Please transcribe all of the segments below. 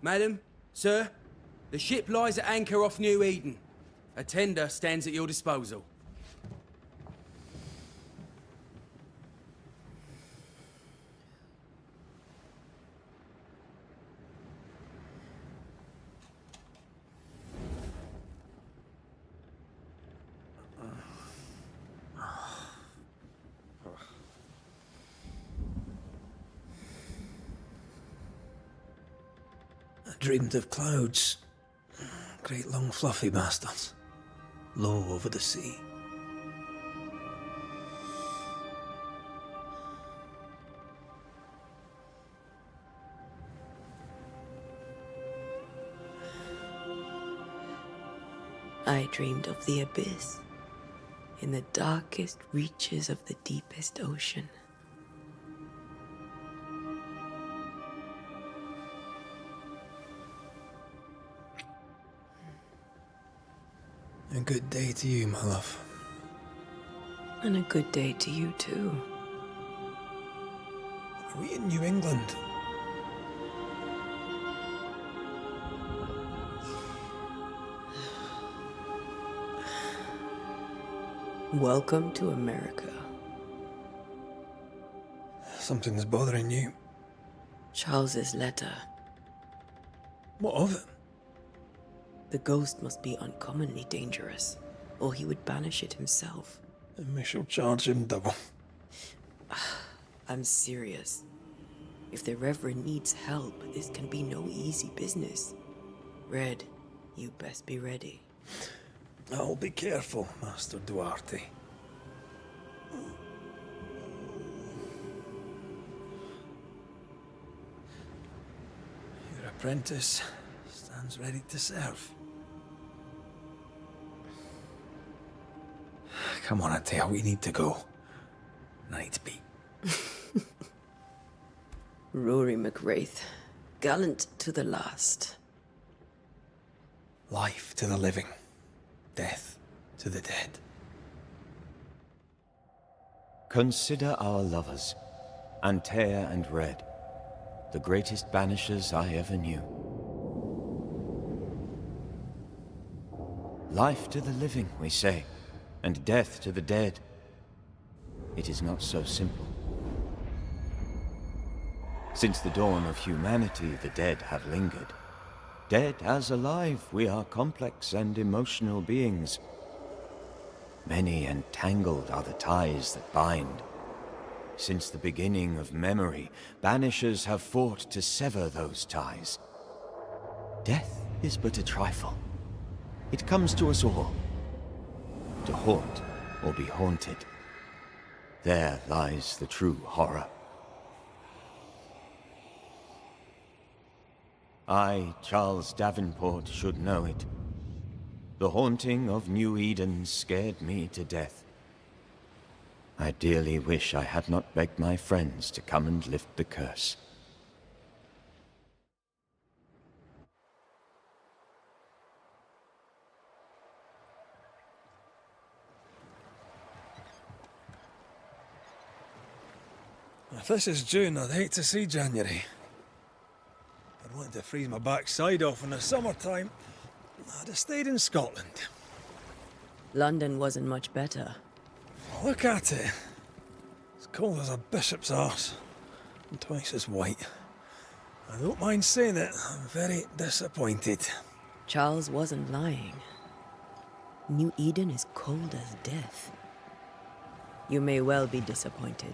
Madam, sir, the ship lies at anchor off New Eden. A tender stands at your disposal. I dreamed of clouds. Great long fluffy bastards. Low over the sea. I dreamed of the abyss, in the darkest reaches of the deepest ocean. A good day to you, my love. And a good day to you, too. Are we in New England? Welcome to America. Something's bothering you. Charles's letter. What of it? The ghost must be uncommonly dangerous, or he would banish it himself. And we shall charge him double. I'm serious. If the Reverend needs help, this can be no easy business. Red, you best be ready. I'll be careful, Master Duarte. Your apprentice stands ready to serve. Come on, Atea, we need to go. I need to be. Rory McWraith, gallant to the last. Life to the living, death to the dead. Consider our lovers, Antea and Red, the greatest banishers I ever knew. Life to the living, we say, and death to the dead. It is not so simple. Since the dawn of humanity, the dead have lingered. Dead as alive, we are complex and emotional beings. Many and tangled are the ties that bind. Since the beginning of memory, banishers have fought to sever those ties. Death is but a trifle. It comes to us all. To haunt or be haunted. There lies the true horror. I, Charles Davenport, should know it. The haunting of New Eden scared me to death. I dearly wish I had not begged my friends to come and lift the curse. If this is June, I'd hate to see January. I'd want to freeze my backside off in the summertime. I'd have stayed in Scotland. London wasn't much better. Look at it. As cold as a bishop's arse. And twice as white. I don't mind saying it, I'm very disappointed. Charles wasn't lying. New Eden is cold as death. You may well be disappointed.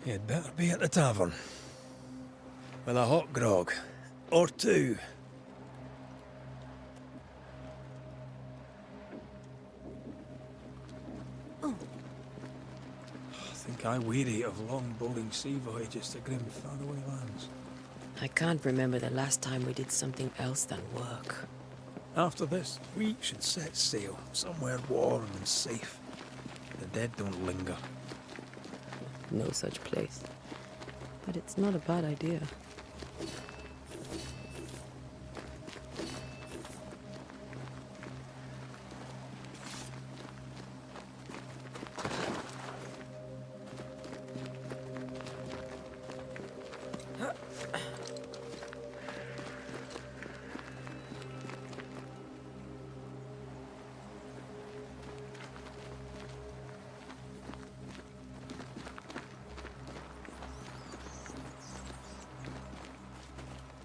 You'd better be at the tavern. With a hot grog. Or two. I think I weary of long bowling sea voyages to grim faraway lands. I can't remember the last time we did something else than work. After this, we should set sail somewhere warm and safe. The dead don't linger. No such place. But it's not a bad idea.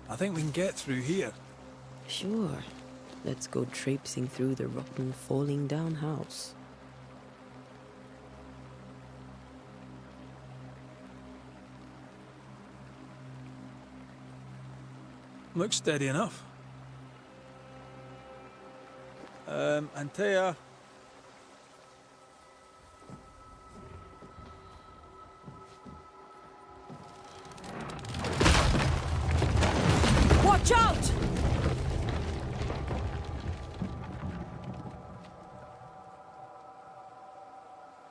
I think we can get through here. Sure. Let's go traipsing through the rotten, falling down house. Looks steady enough. Antea. Watch out!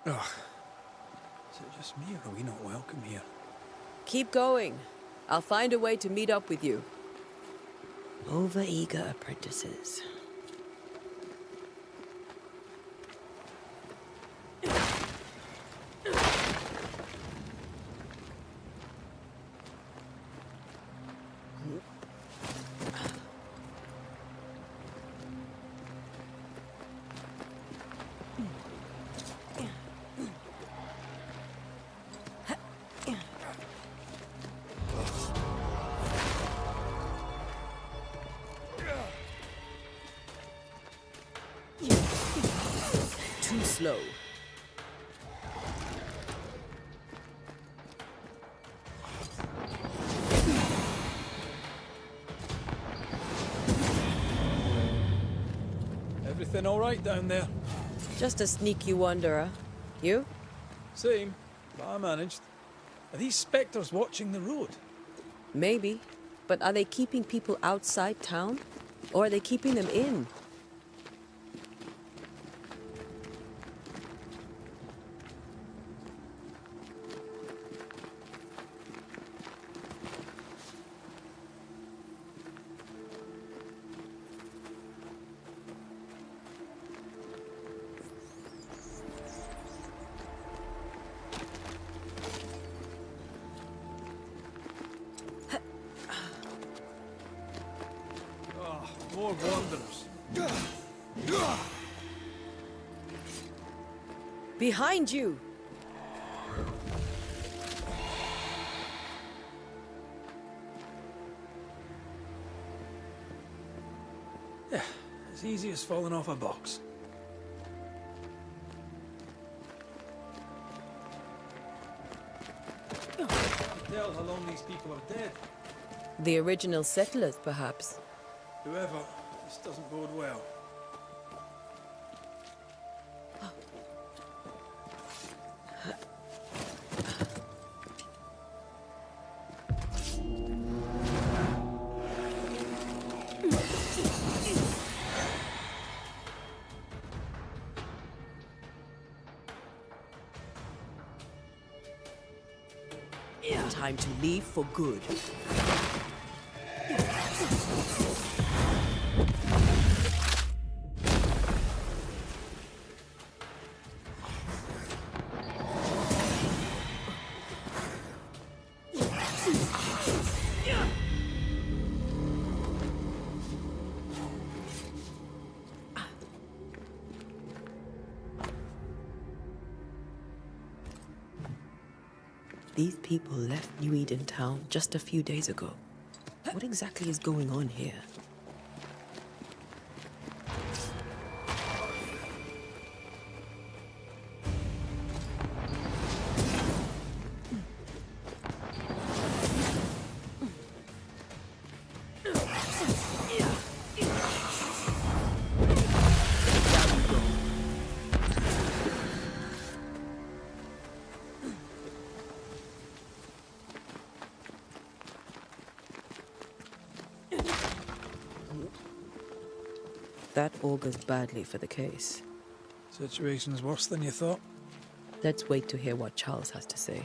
Ugh. Is it just me, or are we not welcome here? Keep going. I'll find a way to meet up with you. Over-eager apprentices. Too slow. Everything all right down there? Just a sneaky wanderer. You? Same, but I managed. Are these spectres watching the road? Maybe. But are they keeping people outside town? Or are they keeping them in? More wanderers. Behind you! Yeah, as easy as falling off a box. You can tell how long these people are dead. The original settlers, perhaps. Whoever, this doesn't bode well. Time to leave for good. These people left New Eden Town just a few days ago. What exactly is going on here? That augurs badly for the case. Situation's worse than you thought. Let's wait to hear what Charles has to say.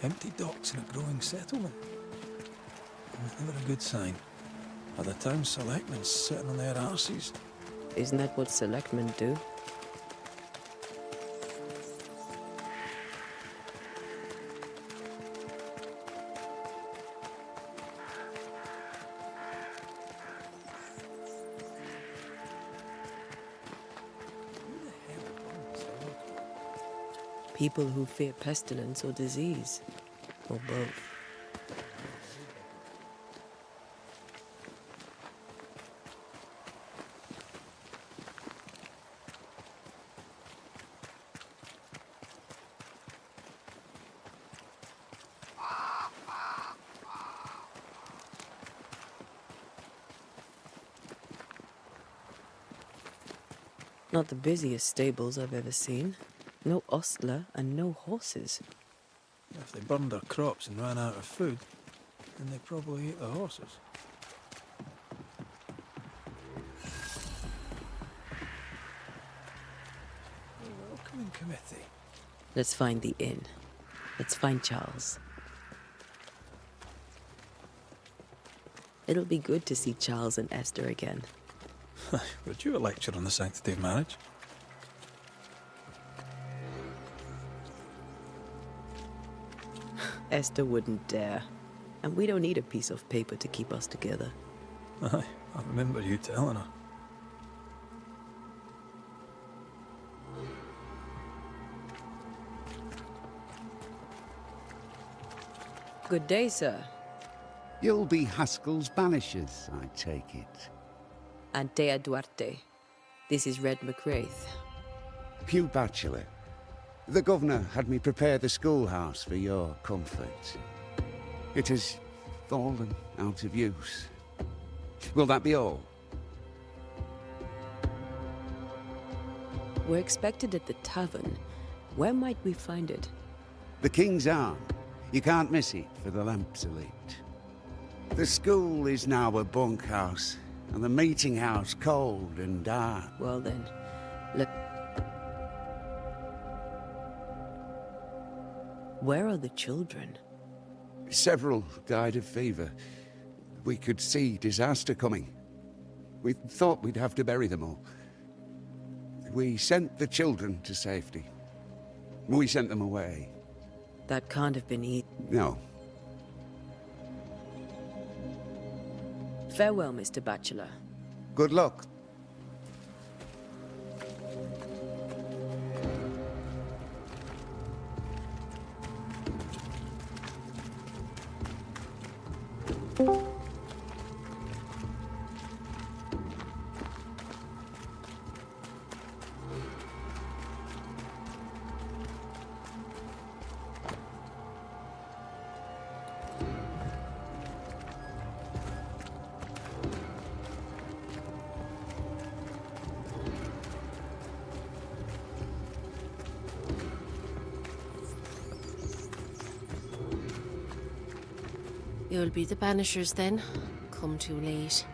Empty docks in a growing settlement. Never a good sign. Are the town selectmen sitting on their arses? Isn't that what selectmen do? People who fear pestilence or disease, or both. Not the busiest stables I've ever seen. No ostler and no horses. If they burned their crops and ran out of food, then they probably ate the horses. A welcoming committee. Let's find the inn. Let's find Charles. It'll be good to see Charles and Esther again. Would you a lecture on the sanctity of marriage? Esther wouldn't dare. And we don't need a piece of paper to keep us together. Aye, I remember you telling her. Good day, sir. You'll be Haskell's Banishers, I take it. Antea Duarte. This is Red McWraith. Hugh Bachelor. The governor had me prepare the schoolhouse for your comfort. It has fallen out of use. Will that be all? We're expected at the tavern. Where might we find it? The King's Arm. You can't miss it, for the lamps are lit. The school is now a bunkhouse, and the meeting house cold and dark. Well then, let... Where are the children? Several died of fever. We could see disaster coming. We thought we'd have to bury them all. We sent the children to safety. We sent them away. That can't have been eaten. No. Farewell, Mr. Bachelor. Good luck. You'll be the Banishers then? Come too late.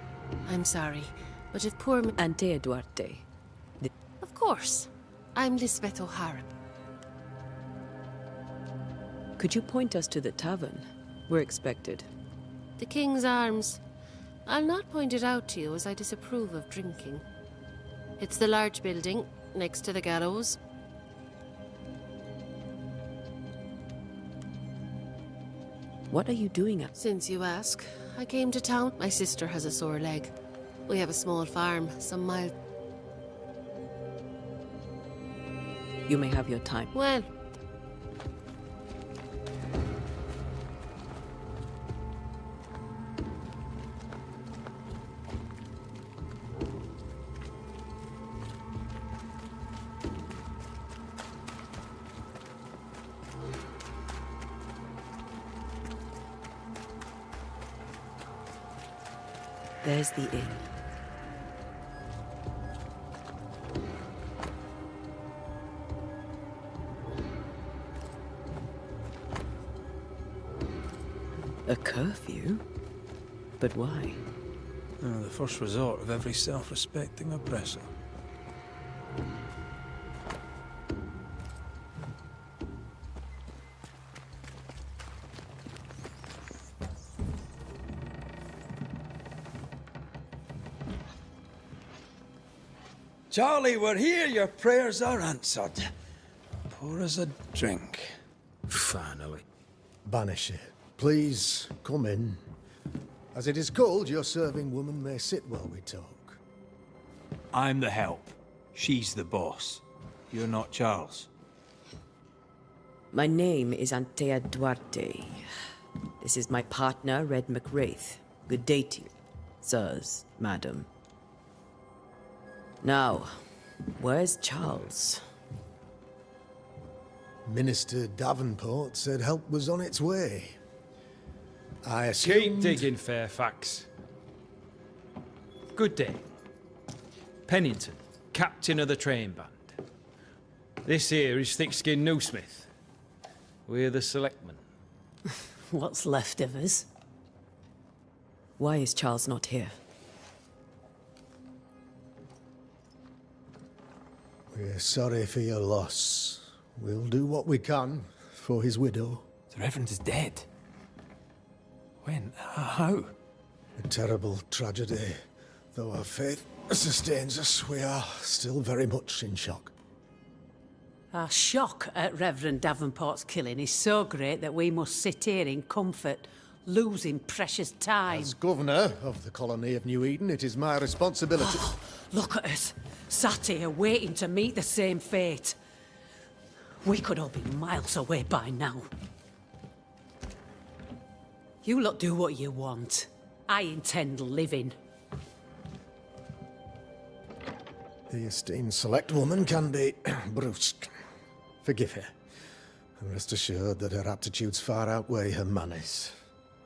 I'm sorry, but if poor Antea Duarte. Of course. I'm Lisbeth O'Hara. Could you point us to the tavern? We're expected. The King's Arms. I'll not point it out to you as I disapprove of drinking. It's the large building, next to the gallows. What are you doing at? Since you ask, I came to town. My sister has a sore leg. We have a small farm, some miles. You may have your time. Well, There's the inn. A curfew? But why? The first resort of every self-respecting oppressor. Charlie, we're here. Your prayers are answered. Pour us a drink. Finally. Banisher, please come in. As it is called, your serving woman may sit while we talk. I'm the help. She's the boss. You're not Charles. My name is Antea Duarte. This is my partner, Red McWraith. Good day to you, sirs, madam. Now, where's Charles? Minister Davenport said help was on its way. I Keep assumed... digging, Fairfax. Good day. Pennington, captain of the train band. This here is thick-skinned Newsmith. We're the selectmen. What's left of us? Why is Charles not here? We're sorry for your loss. We'll do what we can for his widow. The Reverend is dead. When? How? A terrible tragedy. Though our faith sustains us, we are still very much in shock. Our shock at Reverend Davenport's killing is so great that we must sit here in comfort, losing precious time. As governor of the colony of New Eden, it is my responsibility... Look at us, sat here waiting to meet the same fate. We could all be miles away by now. You lot do what you want. I intend living. The esteemed select woman can be brusque. Forgive her. And rest assured that her aptitudes far outweigh her manners.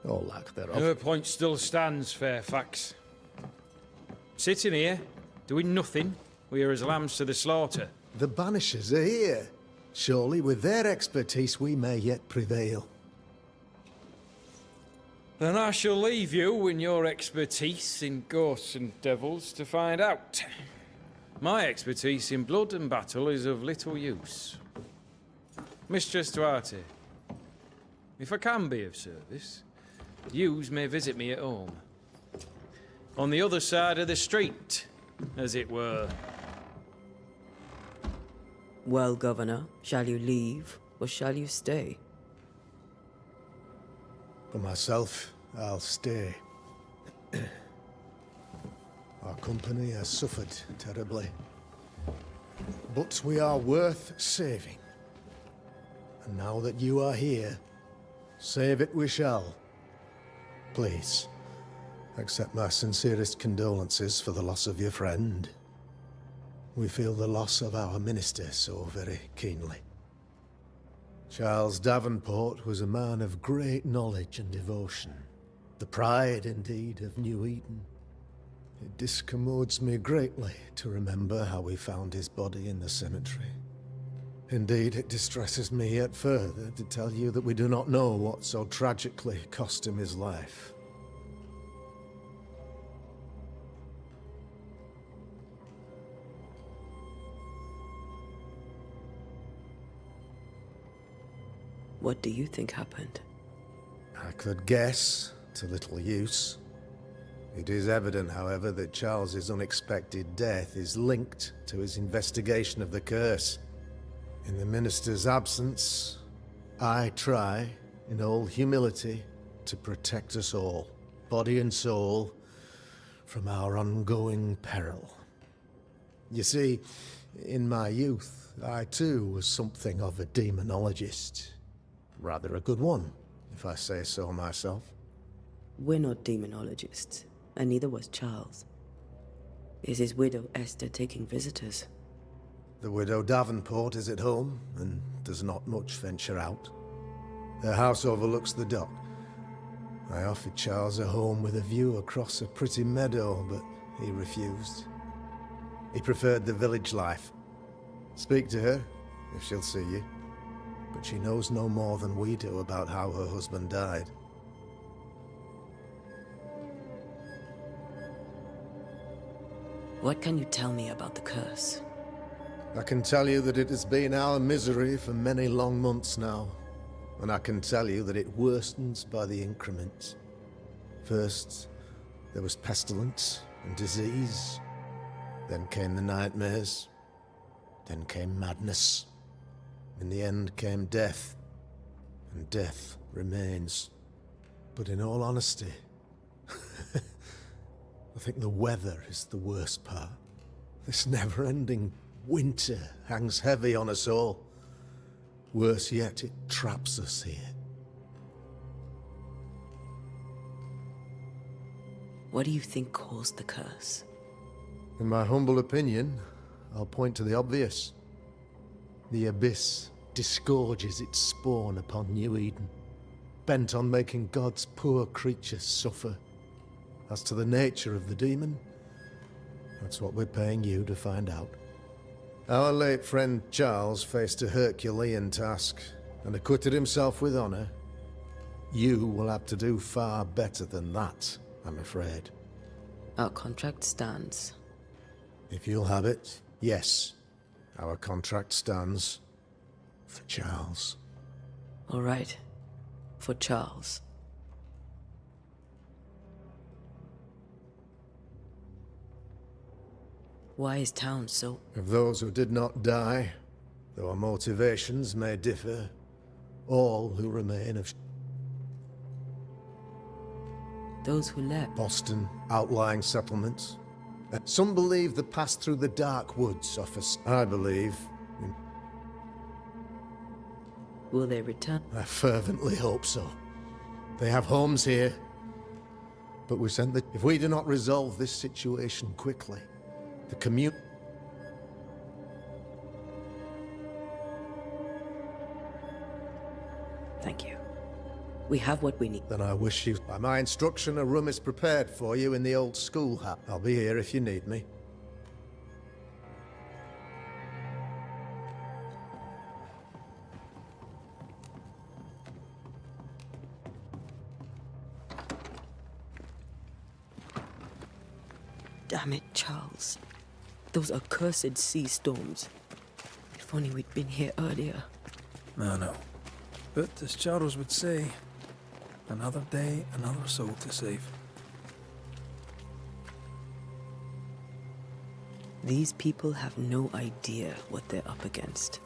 Or lack thereof. Her point still stands, Fairfax. Sitting here, doing nothing, we are as lambs to the slaughter. The Banishers are here. Surely with their expertise we may yet prevail. Then I shall leave you and your expertise in ghosts and devils to find out. My expertise in blood and battle is of little use. Mistress Duarte, if I can be of service, yous may visit me at home. On the other side of the street, as it were. Well, Governor, shall you leave or shall you stay? For myself, I'll stay. Our company has suffered terribly. But we are worth saving. And now that you are here, save it we shall. Please, accept my sincerest condolences for the loss of your friend. We feel the loss of our minister so very keenly. Charles Davenport was a man of great knowledge and devotion. The pride, indeed, of New Eden. It discommodes me greatly to remember how we found his body in the cemetery. Indeed, it distresses me yet further to tell you that we do not know what so tragically cost him his life. What do you think happened? I could guess, to little use. It is evident, however, that Charles's unexpected death is linked to his investigation of the curse. In the minister's absence, I try, in all humility, to protect us all, body and soul, from our ongoing peril. You see, in my youth, I too was something of a demonologist. Rather a good one, if I say so myself. We're not demonologists, and neither was Charles. Is his widow Esther taking visitors? The widow Davenport is at home, and does not much venture out. Their house overlooks the dock. I offered Charles a home with a view across a pretty meadow, but he refused. He preferred the village life. Speak to her, if she'll see you. But she knows no more than we do about how her husband died. What can you tell me about the curse? I can tell you that it has been our misery for many long months now. And I can tell you that it worstens by the increments. First, there was pestilence and disease. Then came the nightmares. Then came madness. In the end came death. And death remains. But in all honesty, I think the weather is the worst part. This never-ending winter hangs heavy on us all. Worse yet, it traps us here. What do you think caused the curse? In my humble opinion, I'll point to the obvious. The Abyss disgorges its spawn upon New Eden, bent on making God's poor creatures suffer. As to the nature of the demon, that's what we're paying you to find out. Our late friend Charles faced a Herculean task and acquitted himself with honor. You will have to do far better than that, I'm afraid. Our contract stands. If you'll have it, yes. Our contract stands for Charles. All right. For Charles. Why is town so... Of those who did not die, though our motivations may differ, all who remain have... Those who left? Boston, outlying settlements. Some believe the path through the dark woods offers... I believe... Will they return? I fervently hope so. They have homes here. But we sent the... If we do not resolve this situation quickly, the community... Thank you. We have what we need. Then I wish you... By my instruction, a room is prepared for you in the old schoolhouse. I'll be here if you need me. Damn it, Charles. Those accursed sea storms. If only we'd been here earlier. No. But as Charles would say, another day, another soul to save. These people have no idea what they're up against.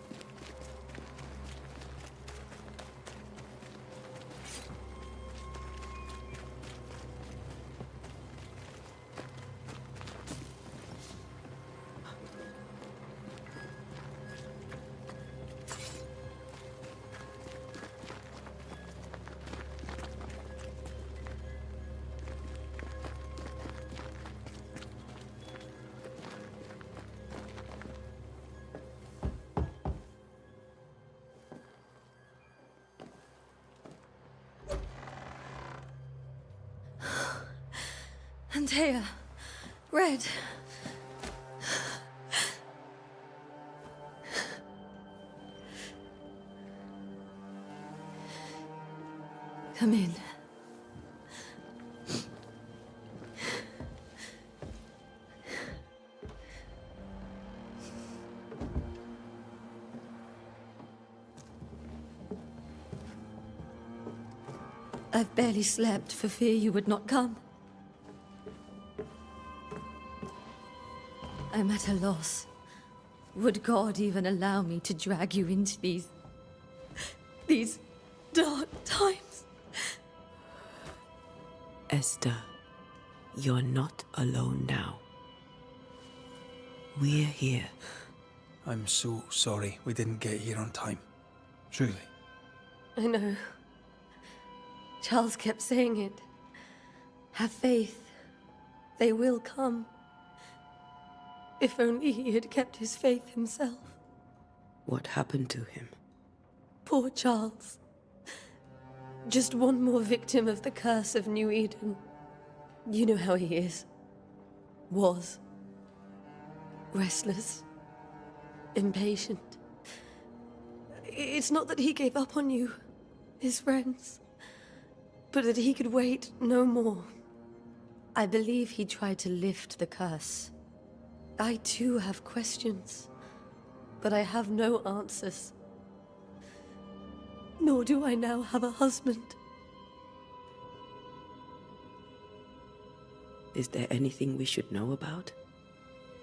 Antea, Red. Come in. I've barely slept for fear you would not come. I'm at a loss. Would God even allow me to drag you into these dark times? Esther, you're not alone now. We're here. I'm so sorry we didn't get here on time. Truly. I know. Charles kept saying it. Have faith. They will come. If only he had kept his faith himself. What happened to him? Poor Charles. Just one more victim of the curse of New Eden. You know how he is. Was. Restless. Impatient. It's not that he gave up on you, his friends, but that he could wait no more. I believe he tried to lift the curse. I too have questions, but I have no answers. Nor do I now have a husband. Is there anything we should know about?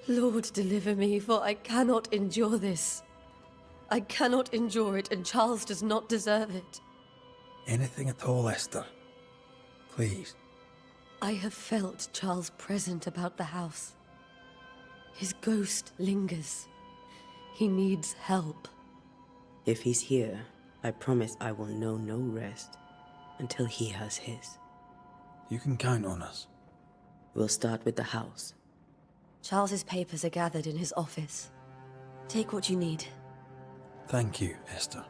Lord, deliver me, for I cannot endure this. I cannot endure it, and Charles does not deserve it. Anything at all, Esther. Please. I have felt Charles present about the house. His ghost lingers. He needs help. If he's here, I promise I will know no rest until he has his. You can count on us. We'll start with the house. Charles's papers are gathered in his office. Take what you need. Thank you, Esther.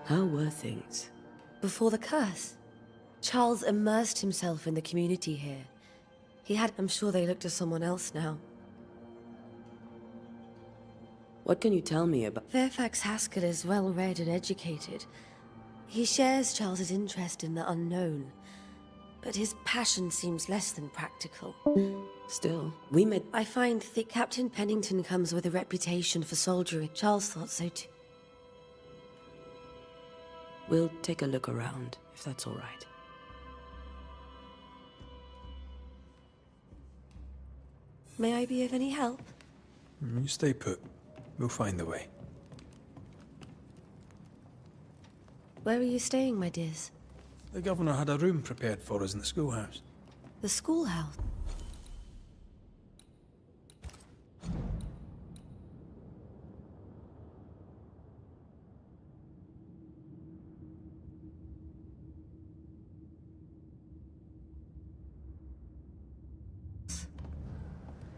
How were things? Before the curse, Charles immersed himself in the community here. I'm sure they look to someone else now. What can you tell me about... Fairfax Haskell is well read and educated. He shares Charles's interest in the unknown, but his passion seems less than practical. Still, we met... I find that Captain Pennington comes with a reputation for soldiering. Charles thought so too. We'll take a look around, if that's all right. May I be of any help? You stay put. We'll find the way. Where are you staying, my dears? The governor had a room prepared for us in the schoolhouse. The schoolhouse?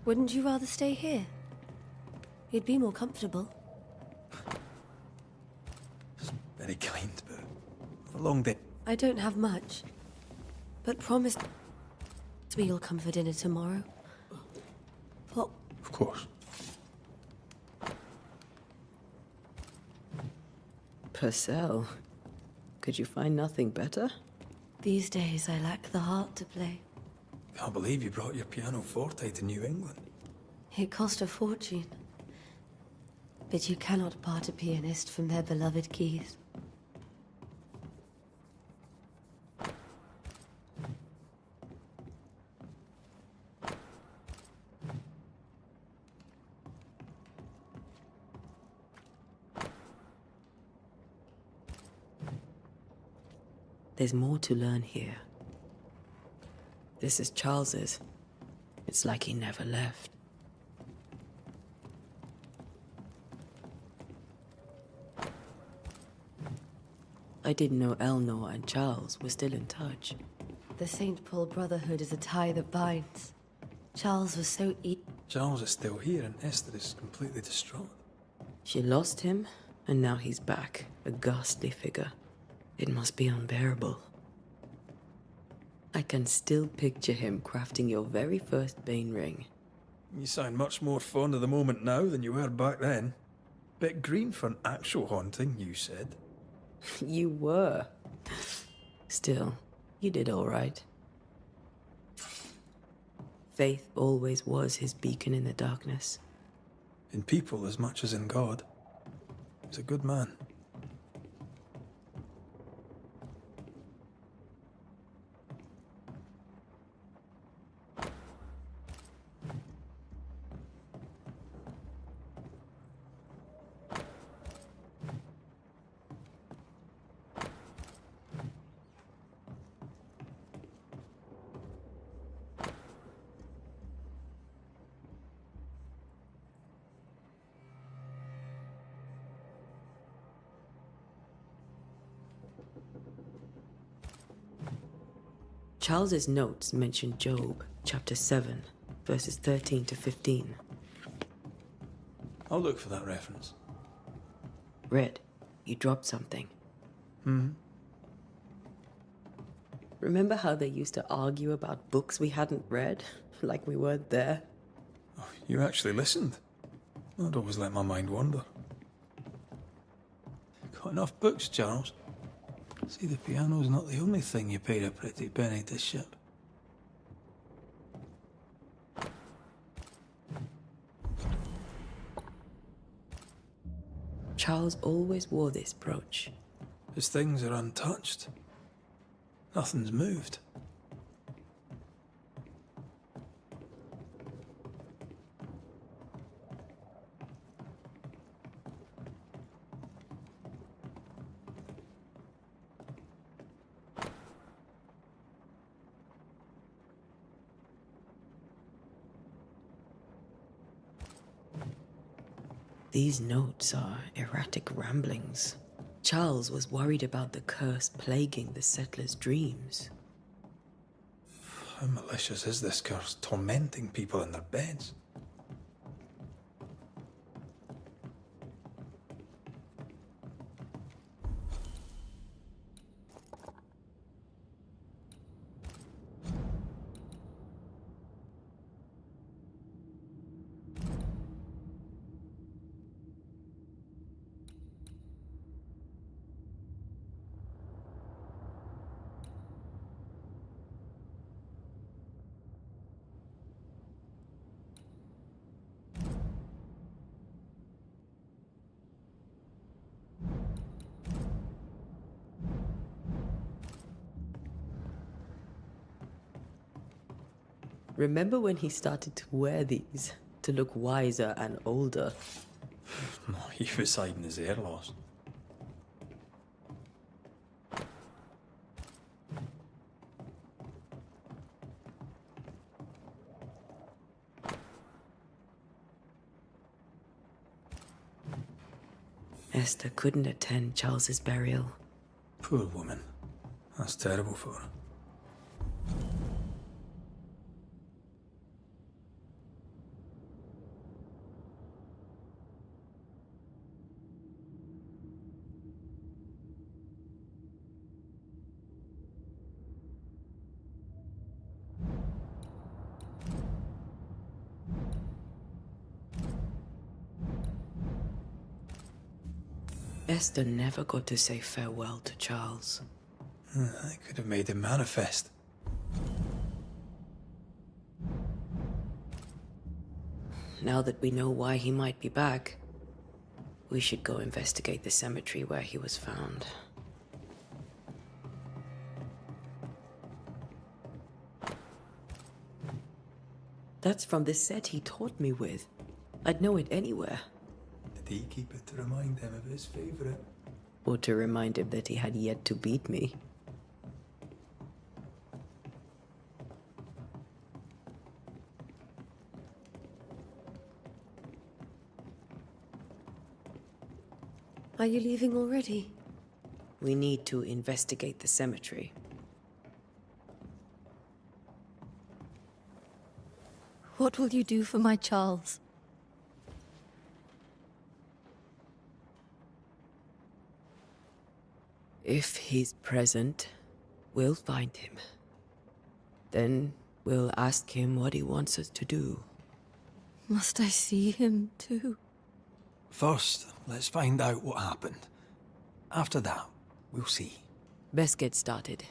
Wouldn't you rather stay here? You'd be more comfortable. Very kind, but a long day. I don't have much, but promise me you'll come for dinner tomorrow. What? Of course. Purcell, could you find nothing better? These days I lack the heart to play. Can't believe you brought your piano forte to New England. It cost a fortune. But you cannot part a pianist from their beloved keys. There's more to learn here. This is Charles's. It's like he never left. I didn't know Eleanor and Charles were still in touch. The St. Paul Brotherhood is a tie that binds. Charles was so Charles is still here and Esther is completely distraught. She lost him, and now he's back, a ghastly figure. It must be unbearable. I can still picture him crafting your very first Bane ring. You sound much more fond of the moment now than you were back then. Bit green for an actual haunting, you said. You were. Still, you did all right. Faith always was his beacon in the darkness. In people as much as in God. He's a good man. Charles's notes mention Job, chapter 7, verses 13 to 15. I'll look for that reference. Red, you dropped something. Remember how they used to argue about books we hadn't read? Like we weren't there? Oh, you actually listened. I'd always let my mind wander. Got enough books, Charles? See, the piano's not the only thing you paid a pretty penny to ship. Charles always wore this brooch. His things are untouched. Nothing's moved. These notes are erratic ramblings. Charles was worried about the curse plaguing the settlers' dreams. How malicious is this curse, tormenting people in their beds? Remember when he started to wear these to look wiser and older? No, he was hiding his hair loss. Esther couldn't attend Charles's burial. Poor woman. That's terrible for her. Esther never got to say farewell to Charles. I could have made him manifest. Now that we know why he might be back, we should go investigate the cemetery where he was found. That's from the set he taught me with. I'd know it anywhere. Did he keep it to remind him of his favourite? Or to remind him that he had yet to beat me. Are you leaving already? We need to investigate the cemetery. What will you do for my Charles? If he's present, we'll find him. Then we'll ask him what he wants us to do. Must I see him too? First, let's find out what happened. After that, we'll see. Best get started.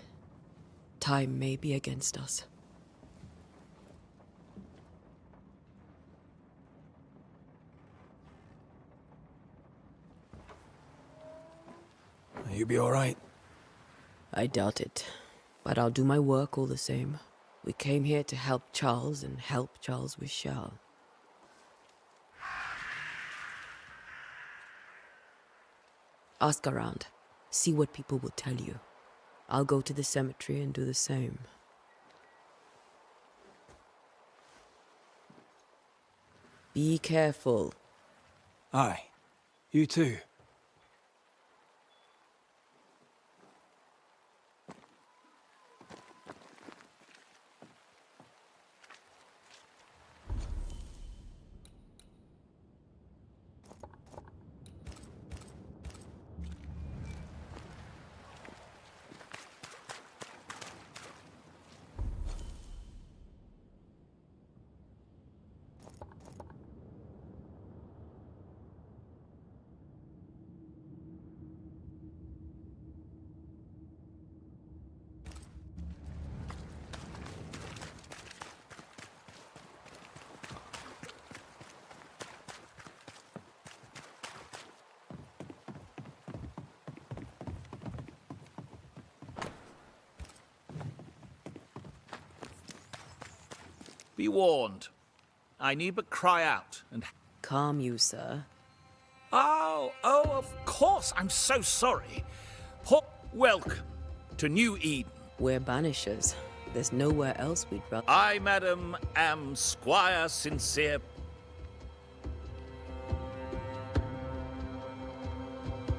Time may be against us. You be alright? I doubt it, but I'll do my work all the same. We came here to help Charles and help Charles with Charles. Ask around. See what people will tell you. I'll go to the cemetery and do the same. Be careful. Aye. You too. Be warned. I need but cry out and... Calm you, sir. Oh, of course. I'm so sorry. Welcome to New Eden. We're Banishers. There's nowhere else we'd rather... I, madam, am Squire Sincere.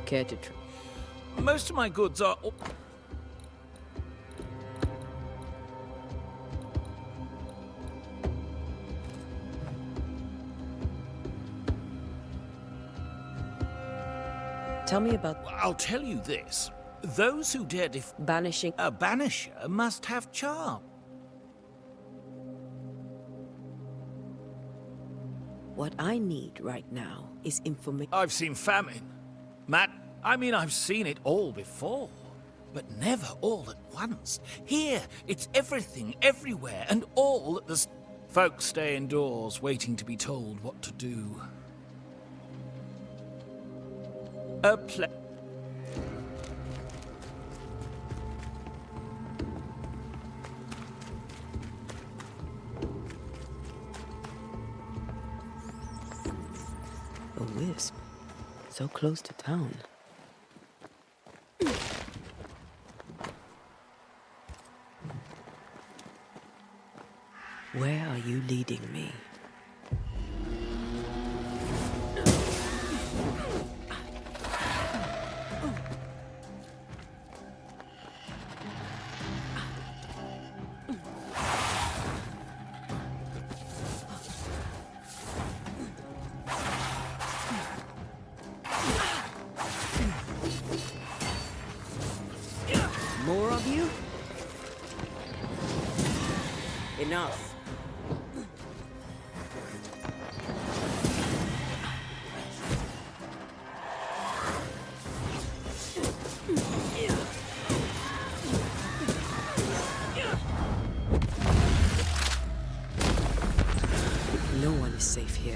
Care to... Most of my goods are... Tell me about... I'll tell you this. Those who dare banishing... A banisher must have charm. What I need right now is information... I've seen famine. Matt, I've seen it all before. But never all at once. Here, it's everything, everywhere, and all at the... Folks stay indoors, waiting to be told what to do. A wisp. So close to town. Where are you leading me? More of you? Enough. No one is safe here.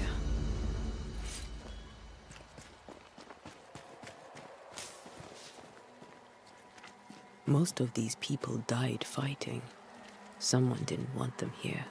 Most of these people died fighting. Someone didn't want them here.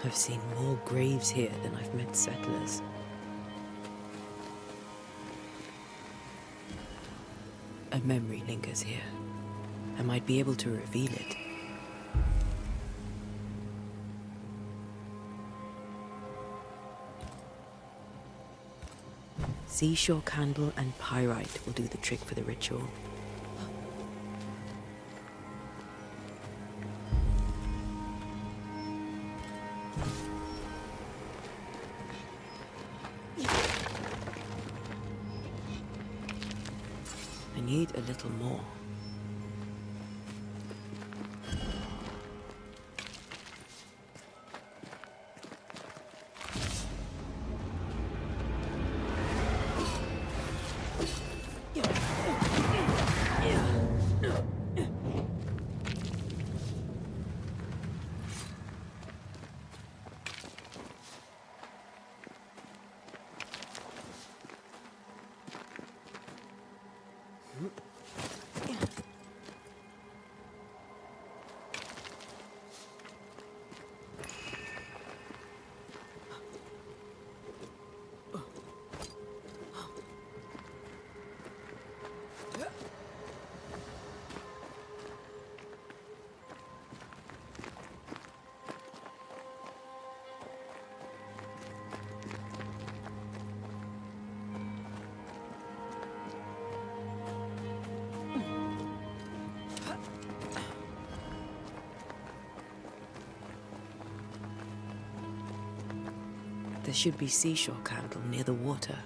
I've seen more graves here than I've met settlers. A memory lingers here. I might be able to reveal it. Seashore candle and pyrite will do the trick for the ritual. I need a little more. There should be seashore candle near the water.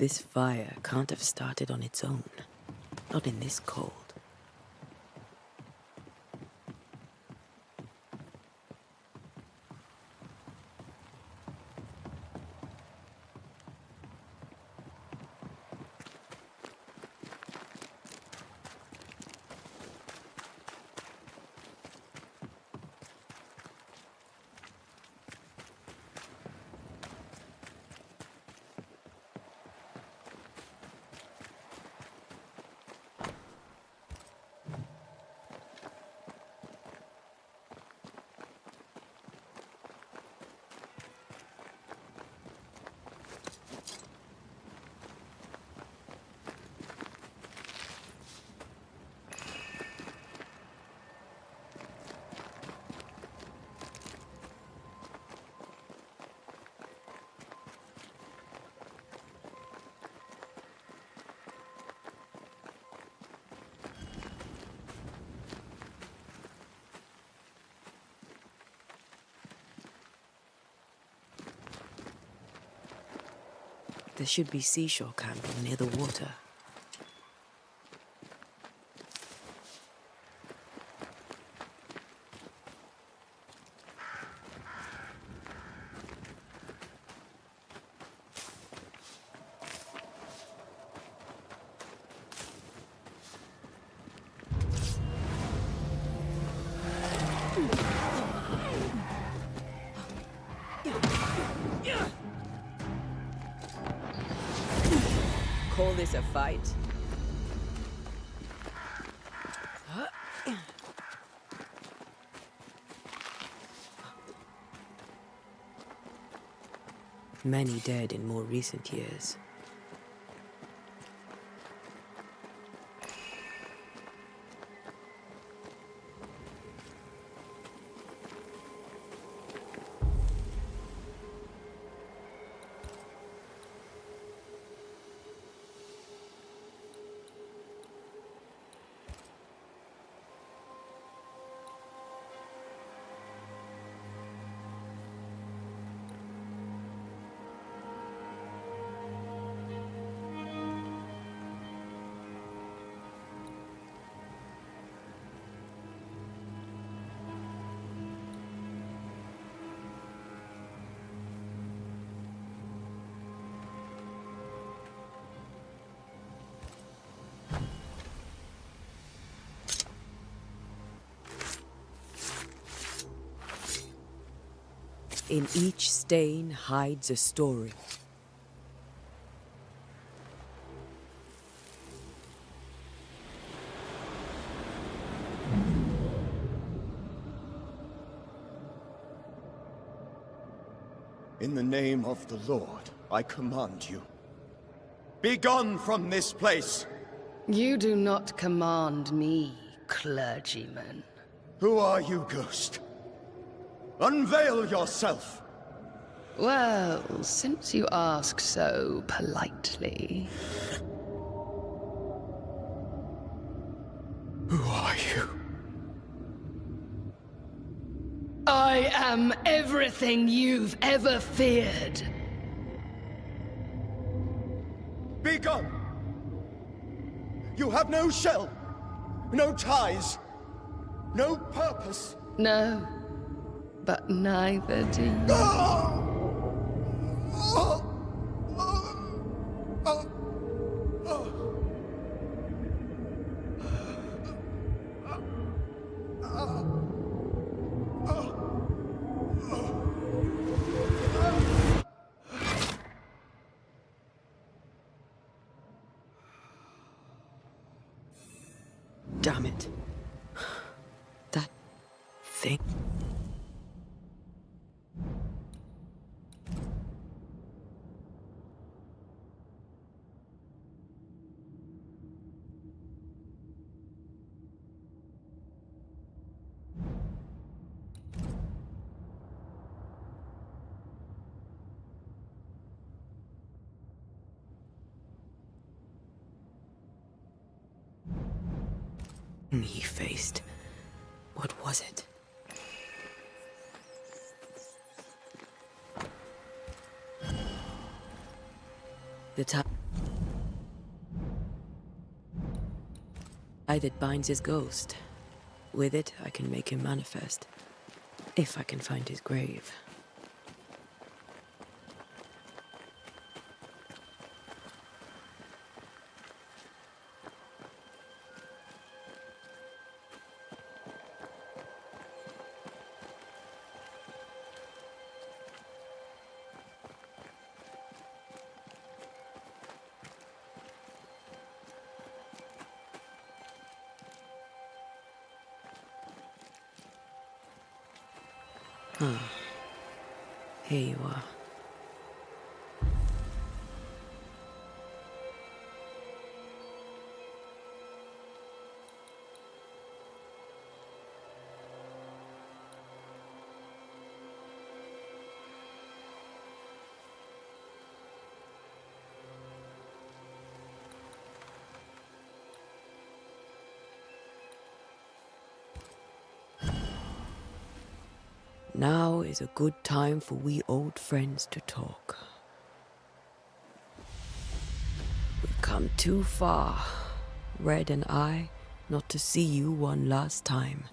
This fire can't have started on its own. Not in this cold. There should be seashore camping near the water. Call this a fight? Many dead in more recent years. In each stain hides a story. In the name of the Lord, I command you. Be gone from this place! You do not command me, clergyman. Who are you, ghost? Unveil yourself! Well, since you ask so politely... Who are you? I am everything you've ever feared. Be gone! You have no shell, no ties, no purpose. No, but neither do you. Damn it. That thing. He faced. What was it? The time. Eye that binds his ghost. With it, I can make him manifest. If I can find his grave. Here you are. Now is a good time for we old friends to talk. We've come too far, Red and I, not to see you one last time.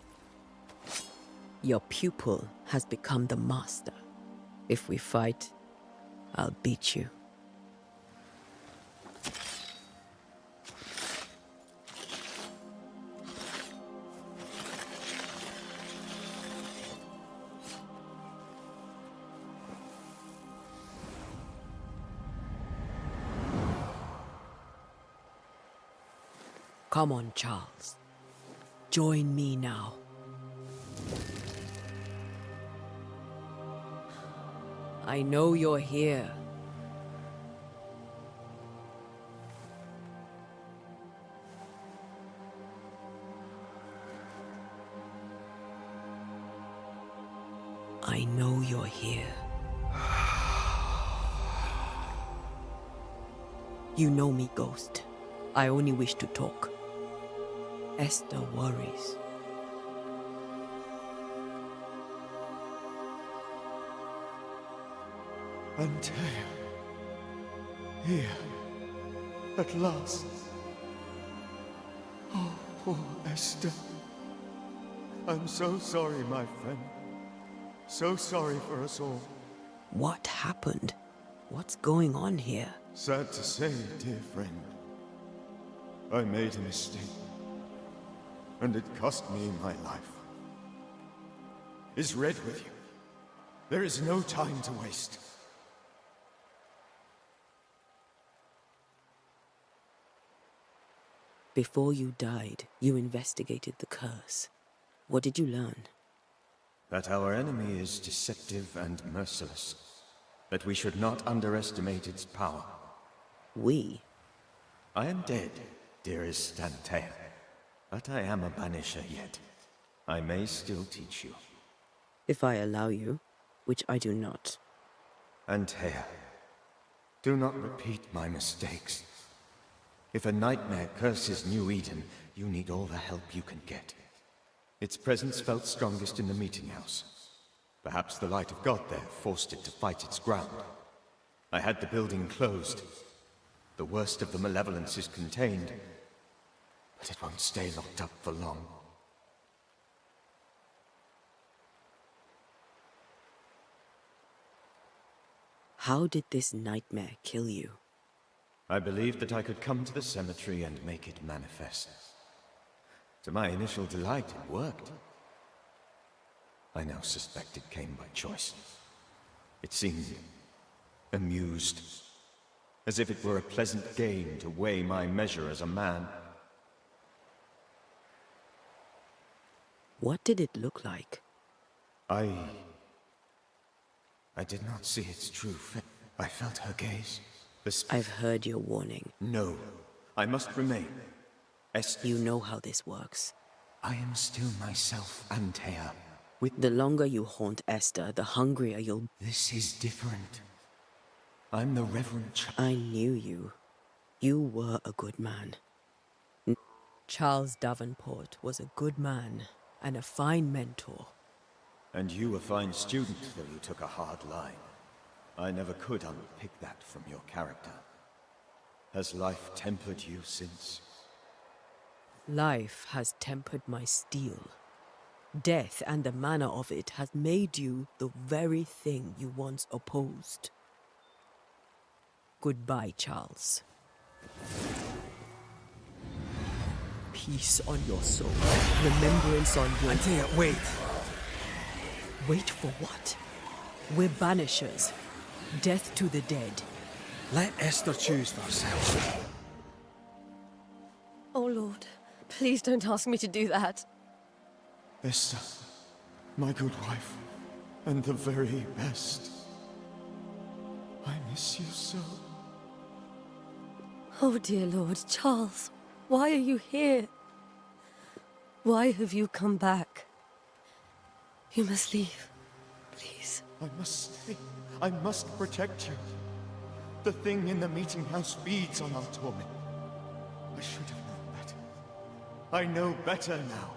Your pupil has become the master. If we fight, I'll beat you. Come on, Charles. Join me now. I know you're here. I know you're here. You know me, Ghost. I only wish to talk. Esther worries. Antea. Here. At last. Oh, poor Esther. I'm so sorry, my friend. So sorry for us all. What happened? What's going on here? Sad to say, dear friend. I made a mistake. And it cost me my life. Is Red with you? There is no time to waste. Before you died, you investigated the curse. What did you learn? That our enemy is deceptive and merciless. That we should not underestimate its power. We? I am dead, dearest Antea. But I am a Banisher yet. I may still teach you. If I allow you, which I do not. Antea, do not repeat my mistakes. If a nightmare curses New Eden, you need all the help you can get. Its presence felt strongest in the meeting house. Perhaps the light of God there forced it to fight its ground. I had the building closed. The worst of the malevolence is contained, but it won't stay locked up for long. How did this nightmare kill you? I believed that I could come to the cemetery and make it manifest. To my initial delight, it worked. I now suspect it came by choice. It seemed amused, as if it were a pleasant game to weigh my measure as a man. What did it look like? I did not see its true face. I felt her gaze. I've heard your warning. No, I must remain. Esther. You know how this works. I am still myself, Antea. The longer you haunt Esther, the hungrier you'll... This is different. I'm the Reverend I knew you. You were a good man. Charles Davenport was a good man and a fine mentor. And you a fine student, though you took a hard line. I never could unpick that from your character. Has life tempered you since? Life has tempered my steel. Death and the manner of it has made you the very thing you once opposed. Goodbye, Charles. Peace on your soul. Remembrance on your... Antea, wait. Wait for what? We're banishers. Death to the dead. Let Esther choose for herself. Oh, Lord. Please don't ask me to do that. Esther, my good wife, and the very best. I miss you so. Oh, dear Lord. Charles, why are you here? Why have you come back? You must leave. Please. I must stay. I must protect you. The thing in the meeting house feeds on our torment. I should have known better. I know better now.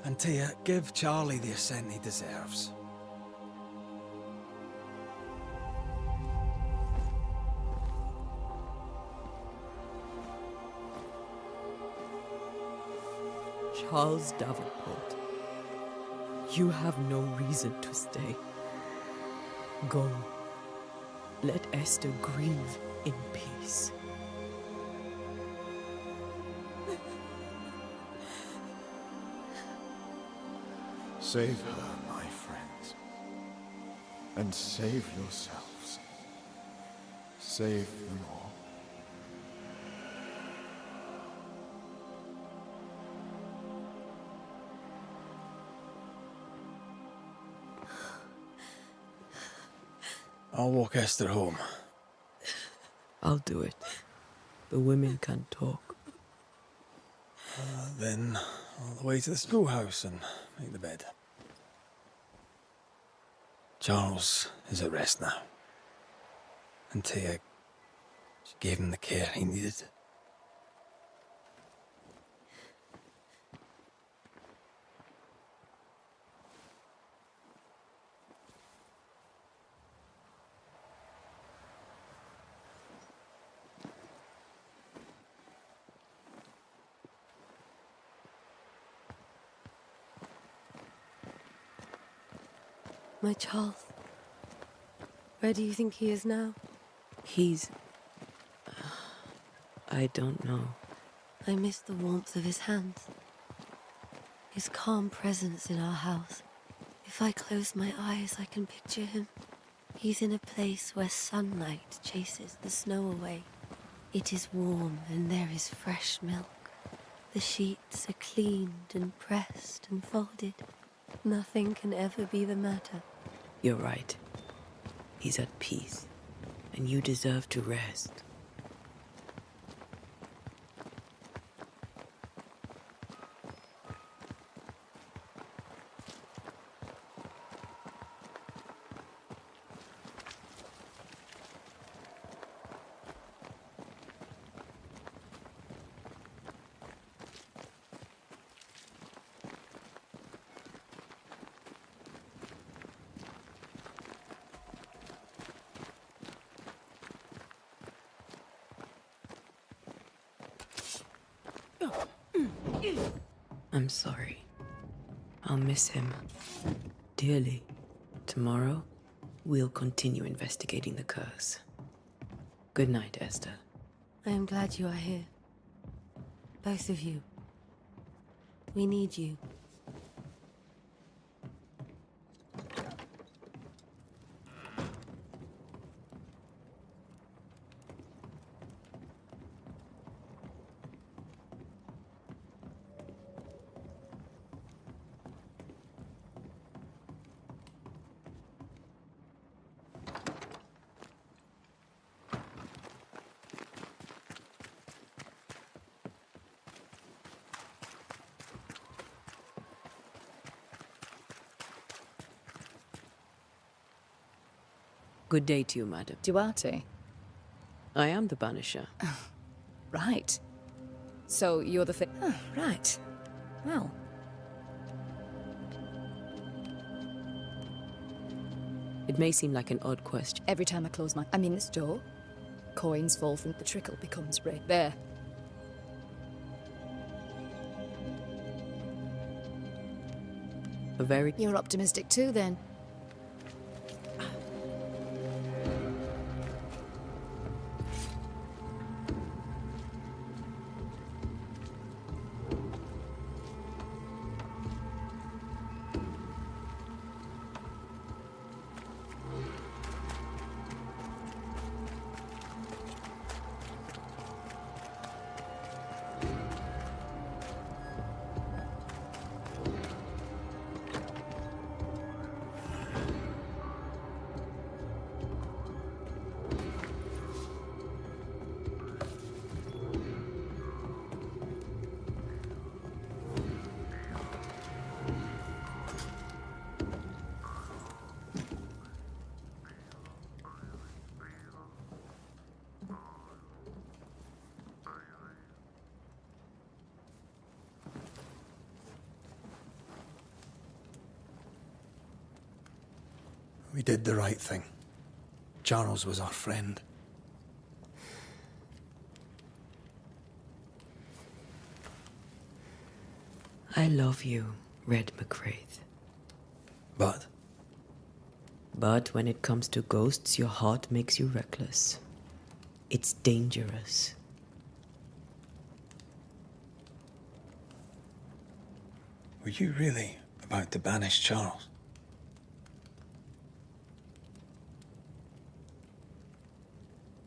Antea, give Charlie the ascent he deserves. Charles Davenport, you have no reason to stay. Go. Let Esther grieve in peace. Save her, my friends. And save yourselves. Save them all. I'll walk Esther home. I'll do it. The women can talk. Then all the way to the schoolhouse and make the bed. Charles is at rest now. Antea, she gave him the care he needed. My Charles. Where do you think he is now? He's... I don't know. I miss the warmth of his hands. His calm presence in our house. If I close my eyes, I can picture him. He's in a place where sunlight chases the snow away. It is warm and there is fresh milk. The sheets are cleaned and pressed and folded. Nothing can ever be the matter. You're right. He's at peace, and you deserve to rest. I'm sorry. I'll miss him dearly. Tomorrow, we'll continue investigating the curse. Good night, Esther. I am glad you are here. Both of you. We need you. Good day to you, madam. Duarte? I am the Banisher. Right. So you're the right. Well. It may seem like an odd question. Every time I close this door, Coins fall from the trickle becomes red. There. A very... You're optimistic too, then. We did the right thing. Charles was our friend. I love you, Red McWraith. But? But when it comes to ghosts, your heart makes you reckless. It's dangerous. Were you really about to banish Charles?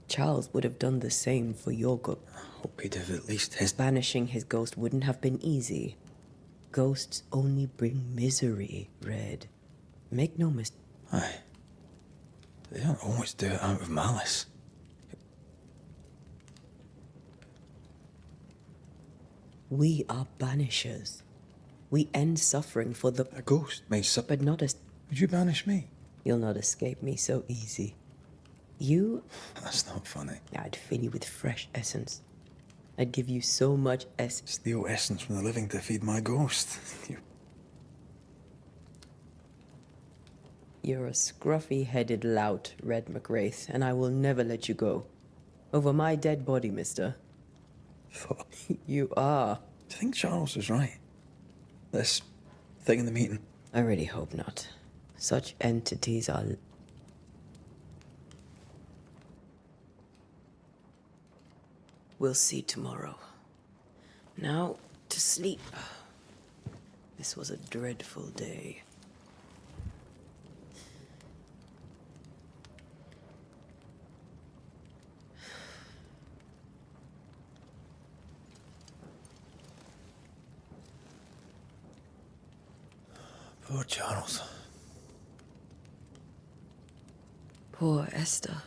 Charles would have done the same for your good. Hope he'd have at least his... Banishing his ghost wouldn't have been easy. Ghosts only bring misery, Red. Make no mistake. Aye. They don't always do it out of malice. We are banishers. We end suffering for the... A ghost may suffer. But not as... Would you banish me? You'll not escape me so easy. You... That's not funny. I'd fill you with fresh essence. I'd give you so much essence. Steal essence from the living to feed my ghost. You're a scruffy-headed lout, Red McWraith, and I will never let you go. Over my dead body, mister. You are. Do you think Charles was right? This thing in the meeting? I really hope not. Such entities are... We'll see tomorrow. Now, to sleep. This was a dreadful day. Poor Charles. Poor Esther.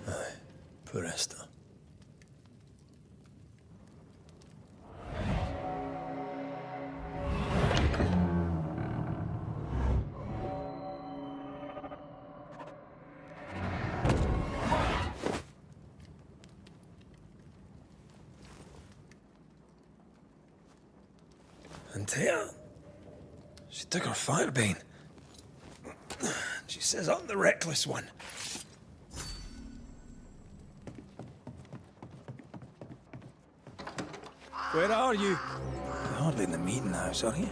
Aye, poor Esther. And Tia, she took her firebane. She says I'm the reckless one. Where are you? You're hardly in the meeting house, are you?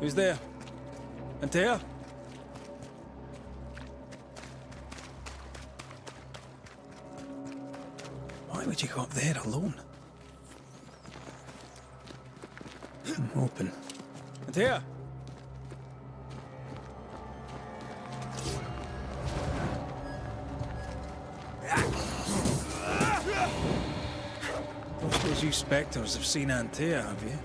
Who's there? Antea? Why would you go up there alone? Open. Antea? Don't suppose you spectres have seen Antea, have you?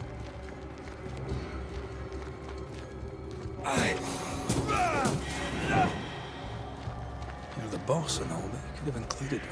You're the boss and all, but you could have included me.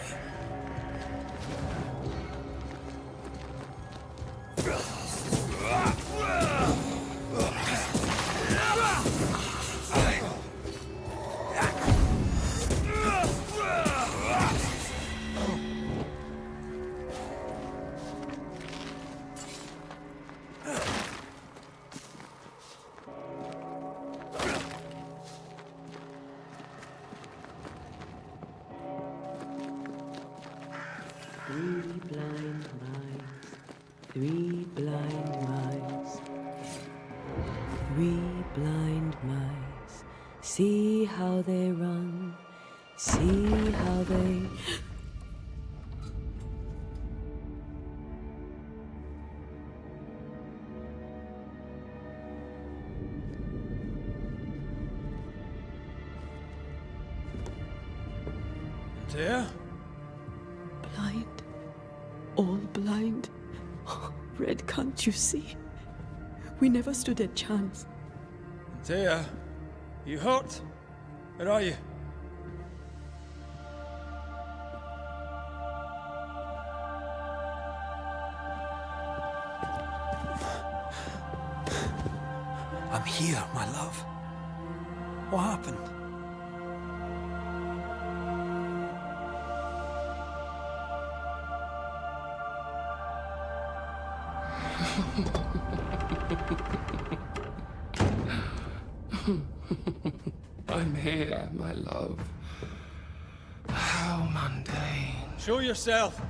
See how they run. See how they... There? Blind. All blind. Red, can't you see? We never stood a chance. There? You hurt? Where are you? I'm here, my love. What happened? I'm here, my love. How mundane. Show yourself.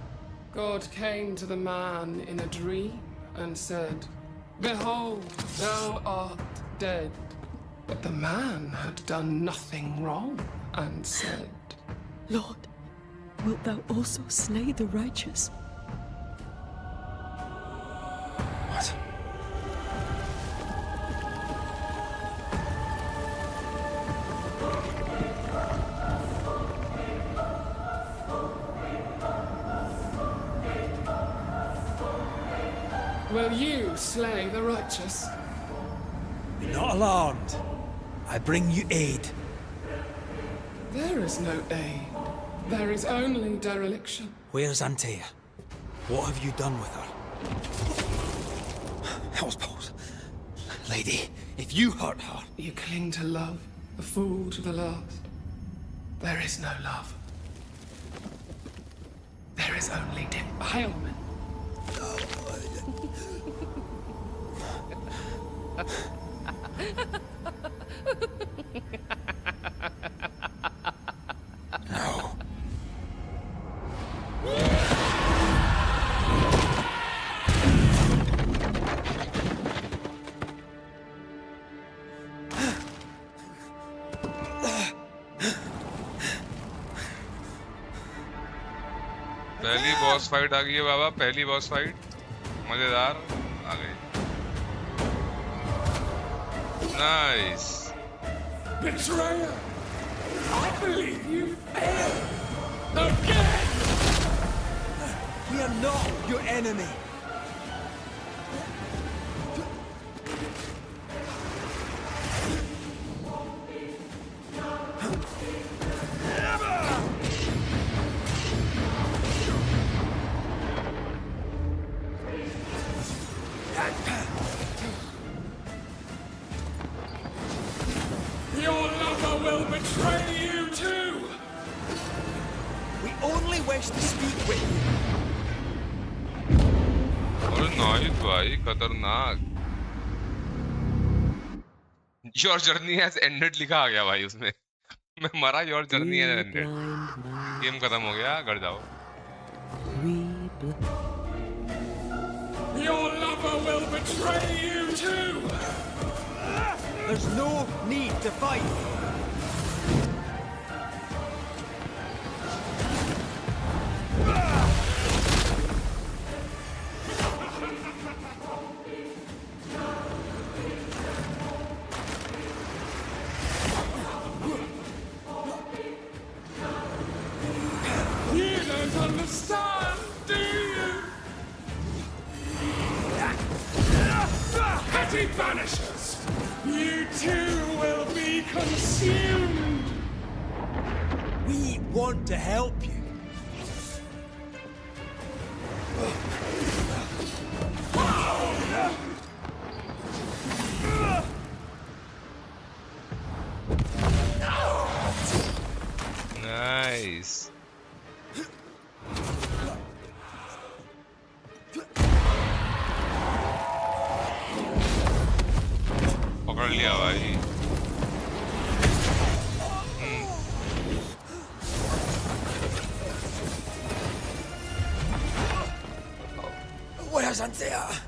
God came to the man in a dream and said, "Behold, thou art dead." But the man had done nothing wrong and said, Lord, wilt thou also slay the righteous? What? "Will you slay the righteous?" Be not alarmed. I bring you aid. There is no aid. There is only dereliction. Where's Antea? What have you done with her? Hellsballs. Lady, if you hurt her... You cling to love, a fool to the last. There is no love. There is only defilement. No. पहली boss fight आ गई है बाबा पहली boss fight मजेदार आ गई nice Betrayer! I believe you failed! Again! We are not your enemy. Your lover will betray you too! We only wish to speak with you. अरे nice भाई खतरनाक Your journey has ended लिखा आ गया भाई उसमें मैं मरा Your journey has ended game खत्म हो गया घर जाओ Your lover will betray you too! There's no need to fight. You don't understand, do you? Petty banishers! You too will be consumed! We want to help you. Nice पकड़ लिया भाई Where's Antea?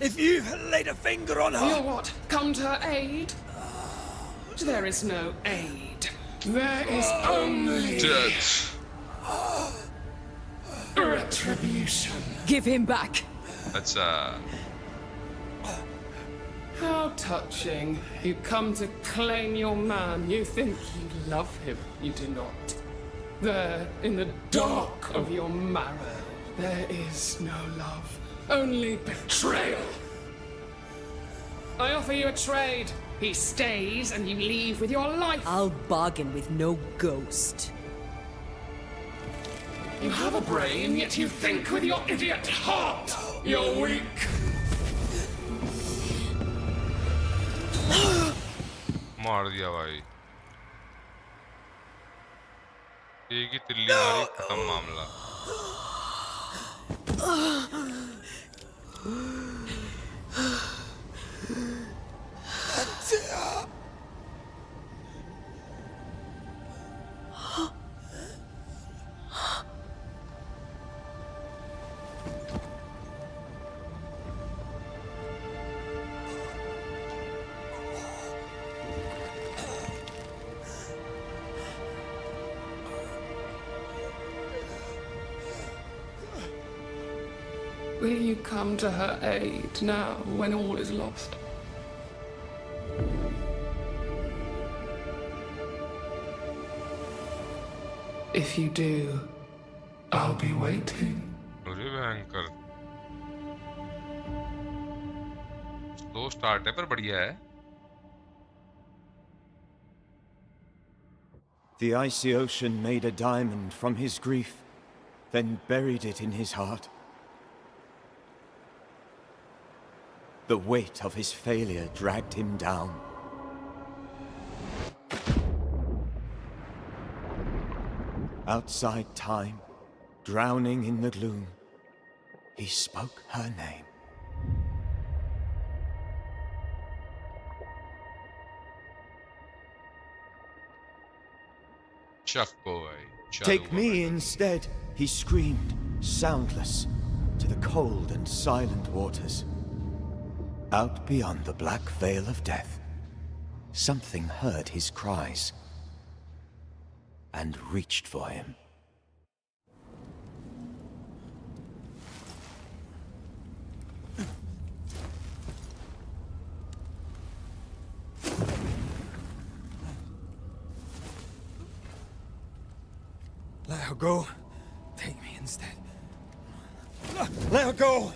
If you laid a finger on her... You'll what? Come to her aid? There is no aid. There is only retribution. Give him back. That's How touching. You come to claim your man. You think you love him. You do not. There, in the dark of your marrow, there is no love. Only betrayal. I offer you a trade. He stays and you leave with your life. I'll bargain with no ghost. You have a brain, yet you think with your idiot heart. You're weak. मार दिया भाई एक ही तिल्ली मारी खत्म मामला Will you come to her aid now, when all is lost? If you do, I'll be waiting. अरे भयंकर स्लो स्टार्ट है पर बढ़िया है The icy ocean made a diamond from his grief, then buried it in his heart. The weight of his failure dragged him down. Outside time, drowning in the gloom, he spoke her name. Chuck boy. Take me instead, he screamed, soundless, to the cold and silent waters. Out beyond the black veil of death, something heard his cries and reached for him. Let her go. Take me instead. Let her go!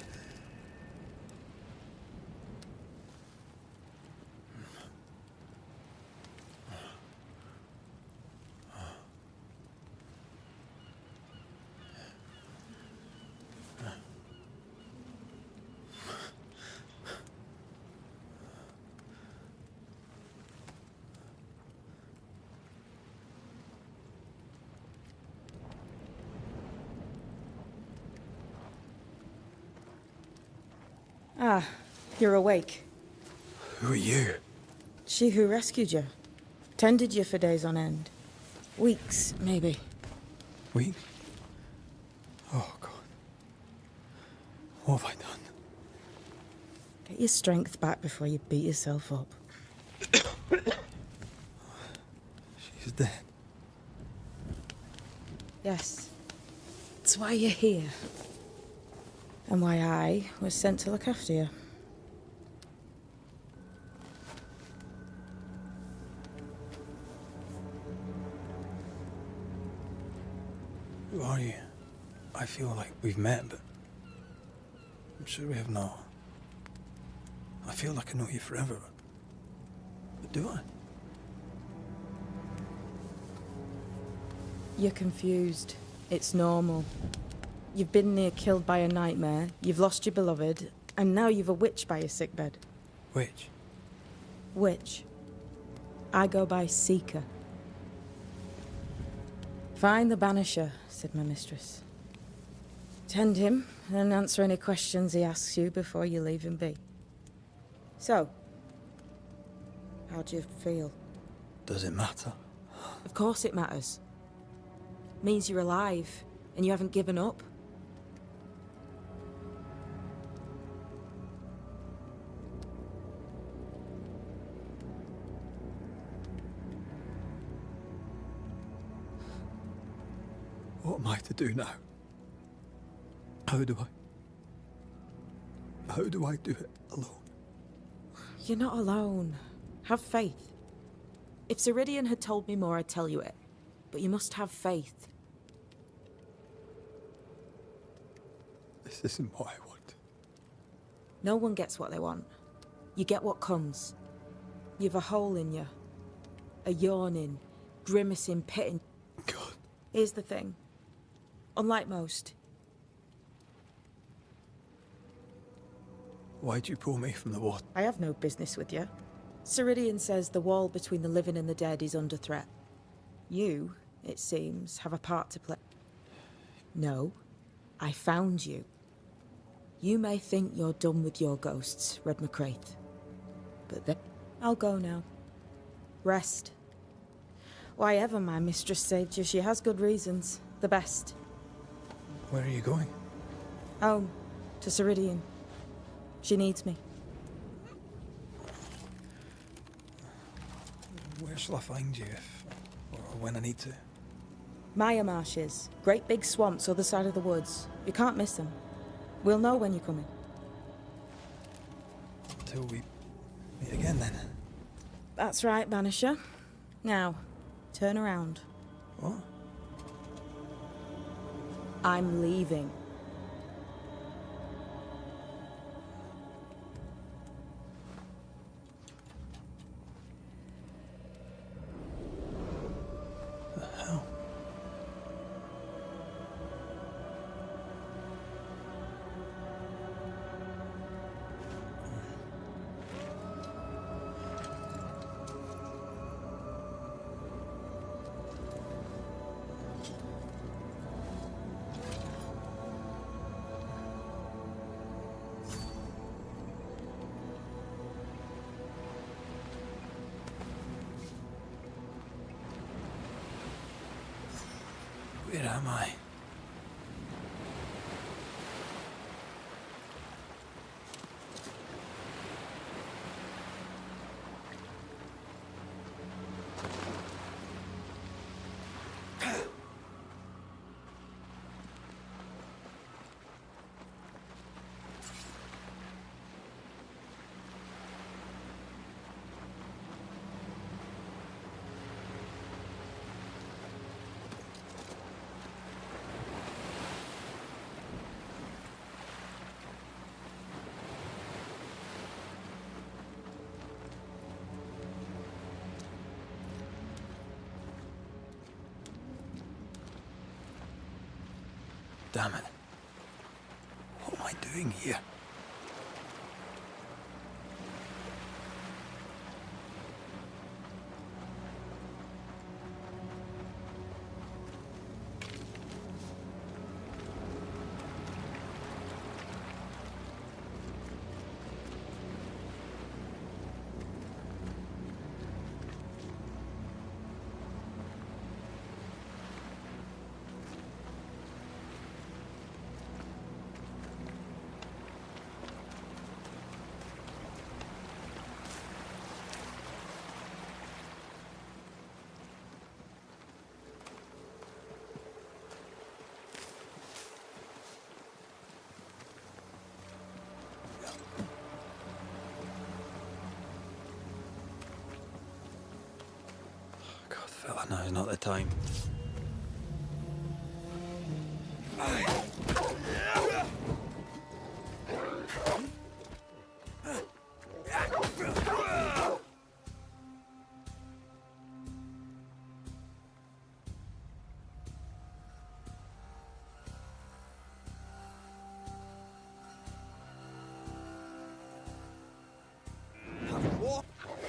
Ah, you're awake. Who are you? She who rescued you. Tended you for days on end. Weeks, maybe. Weeks? Oh, God. What have I done? Get your strength back before you beat yourself up. She's dead. Yes. That's why you're here. And why I was sent to look after you. Who are you? I feel like we've met, but I'm sure we have not. I feel like I know you forever, but do I? You're confused. It's normal. You've been near killed by a nightmare, you've lost your beloved, and now you've a witch by your sickbed. Witch? Witch. I go by Seeker. Find the Banisher, said my mistress. Tend him, and answer any questions he asks you before you leave him be. So, how do you feel? Does it matter? Of course it matters. Means you're alive, and you haven't given up. What am I to do now? How do I do it alone? You're not alone. Have faith. If Ceridian had told me more, I'd tell you it. But you must have faith. This isn't what I want. No one gets what they want. You get what comes. You've a hole in you. A yawning, grimacing pit in... God. Here's the thing. Unlike most, Why'd you pull me from the water? I have no business with you. Ceridian says the wall between the living and the dead is under threat. You, it seems, have a part to play. No, I found you. You may think you're done with your ghosts, Red McCraith. But then, I'll go now. Rest. Why ever my mistress saved you, she has good reasons. The best. Where are you going? Home. To Ceridian. She needs me. Where shall I find you if... or when I need to? Maya marshes. Great big swamps other side of the woods. You can't miss them. We'll know when you're coming. Until we meet again, then. That's right, Banisher. Now, turn around. What? I'm leaving. The hell? Where am I? Damn it. What am I doing here? Fella, now's not the time.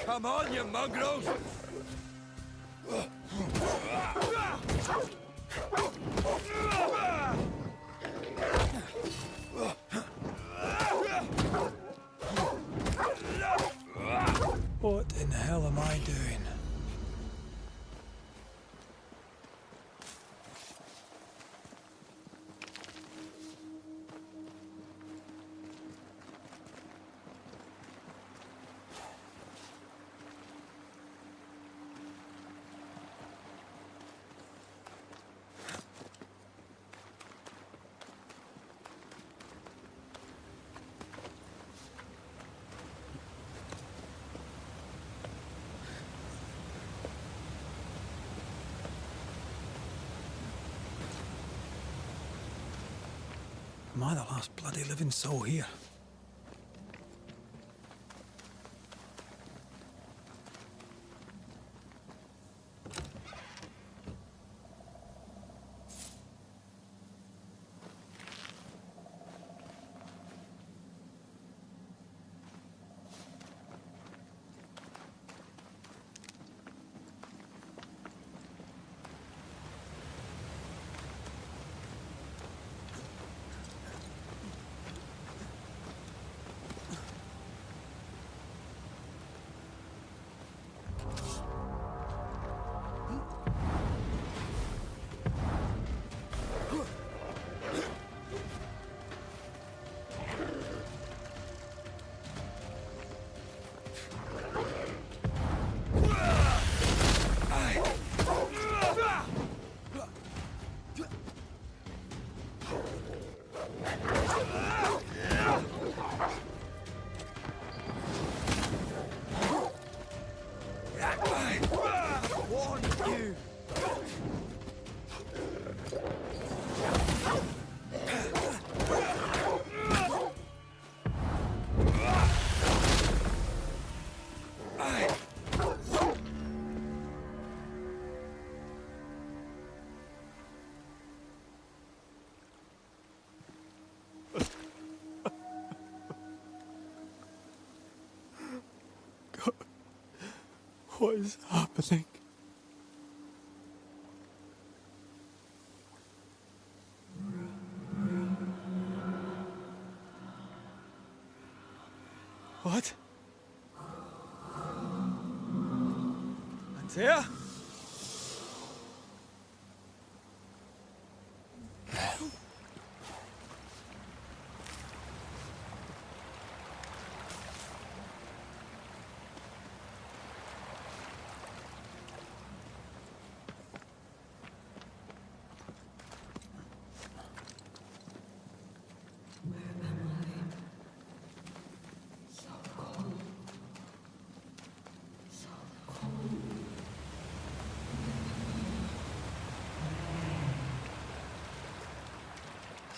Come on, you mongrels! What in the hell am I doing? Am I the last bloody living soul here? What is happening? What? Antea?